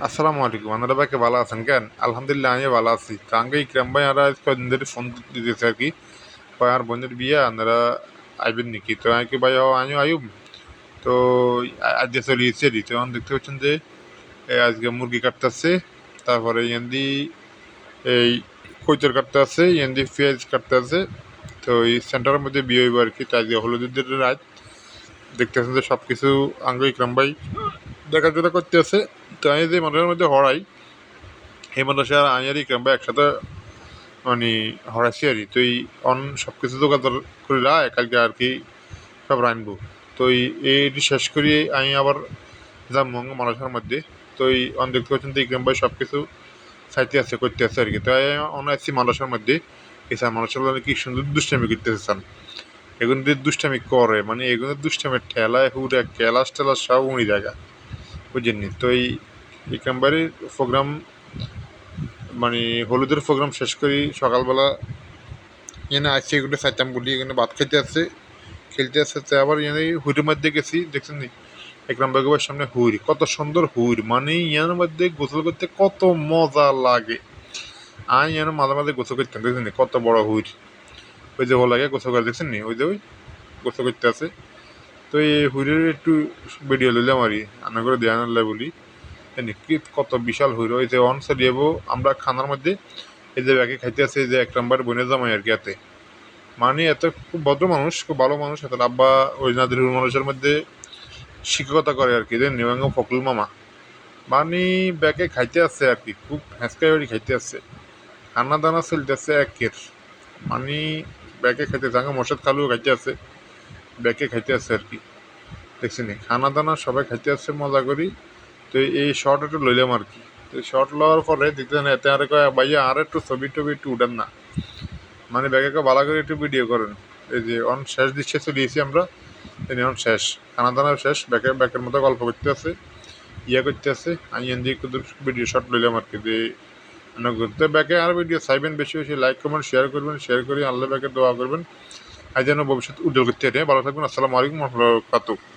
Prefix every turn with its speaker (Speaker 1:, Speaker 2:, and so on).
Speaker 1: আসসালামু আলাইকুম। আপনারা ভাই ভালো আছেন কেন? আলহামদুলিল্লাহ আমি ভালো আছি। তো আঙ্কে ইকরাম ভাই আর আজ কয়দিন ধরে ফোন দিতেছে আর কি। কয় আর বোনের বিয়ে আপনারা আইবেন নাকি? তো আমি কি ভাই আমিও আইব। তো আজকে চলে এসেছি আর কি। তো এখন দেখতে পাচ্ছেন যে আজকে মুরগি কাটতেছে, তারপরে ইয়ান্দি এই কইতর কাটতে আছে, ইয়ান্দি পেঁয়াজ কাটতে আছে। তো এই সেন্টারের মধ্যে বিয়ে হইব আর কি। তো আজকে হলুদের রাত দেখতেছেন যে সব কিছু আঙ্কে ইকরাম ভাই দেখাশোনা করতে আছে। তো আমি যে মানুষের মধ্যে হরাই এই মানুষের আর আমি আর ইকরাম ভাই একসাথে মানে হরাইছি আর কি। তো এই অন সব কিছু জোগাড় করিলা কালকে আর কি সব রানবো। তো এইটি শেষ করি আমি আবার যাম মানুষের মধ্যে। তো এই অন দেখতে পাচ্ছেন তো ইকরাম ভাই সব কিছু চাইতে আছে করতে আছে আর কি। তো অন আসছি মানুষের মধ্যে এসা মানুষের মধ্যে কি সুন্দর দুষ্টামি করতেছে চান। এগুলো যে দুষ্টামি করে মানে এগুলো দুষ্টামির ঠেলায় হুড়ে ক্যালাস টেলাস সব উনি জায়গা বুঝেননি। তো এই ইকরাম ভাইয়ের প্রোগ্রাম মানে হলুদের প্রোগ্রাম শেষ করি সকালবেলা এখানে আসছে এগুলো চাইতাম বলি এখানে ভাত খাইতে আসছে খেলতে আসছে। তো আবার এখানে হুইরের মধ্যে গেছি দেখছেন নি একরাম বেগমের সামনে হুইর কত সুন্দর হুইর মানে ইয়ার মধ্যে গোসল করতে কত মজা লাগে। আমি যেন মাঝে মাঝে গোসল করতাম দেখছেন নি কত বড় হুইর। ওই যে ভালো লাগে গোসল করে দেখছেন নি ওই যে ওই গোসল করতে আছে। তো এই হুইরের একটু ভিডিও লইলাম আর কি রান্না করে দেওয়া আনলে বলি কি কত বিশাল হুইর। ওই যে অন সারিয়েবো আমরা খানার মধ্যে এই যে ব্যাগে খাইতে আছে এই যে এক নম্বর বনে জামাই আর কি এতে মানে এত খুব ভদ্র মানুষ খুব ভালো মানুষ। এত আব্বা ওই নাদির মানুষের মধ্যে শিক্ষকতা করে আর কি যে নিবাঙ্গ ফকলুল মামা মানে ব্যাগে খাইতে আছে আর কি খুব হ্যাঁচকাই বাড়ি খাইতে আছে খানা দানা চলতেছে একের মানে ব্যাগে খাইতে আছে আগে মশাদ খালুও খাইতে আছে ব্যাগে খাইতে আছে আর কি দেখছি নি খানা দানা সবাই খাইতে আছে মজা করি। তো এই শর্ট একটু লইলাম আর কি। তো শর্ট লওয়ার পরে দেখতে এতে আর কয় ভাইয়া আর একটু ছবি টবি একটু উঠান না মানে ব্যাগে ভালো করে একটু ভিডিও করেন। এই যে অন শেষ দৃশ্যে চলে গেছি আমরা এখন শেষ খানা দানা শেষ ব্যাকের মতো গল্প করতে আছে ইয়া করতে আছে আমি এন দিয়ে একটু ভিডিও শর্ট লইলাম আর কি যে ঘুরতে ব্যাকে আর ভিডিও চাইবেন বেশি বেশি লাইক কমেন্ট শেয়ার করবেন শেয়ার করে আল্লাহ ব্যাকে দোয়া করবেন আর যেন ভবিষ্যৎ উজ্জ্বল করতে ভালো থাকবেন। আসসালামু আলাইকুম ওয়া রাহমাতুল্লাহি ওয়া বারাকাতুহু।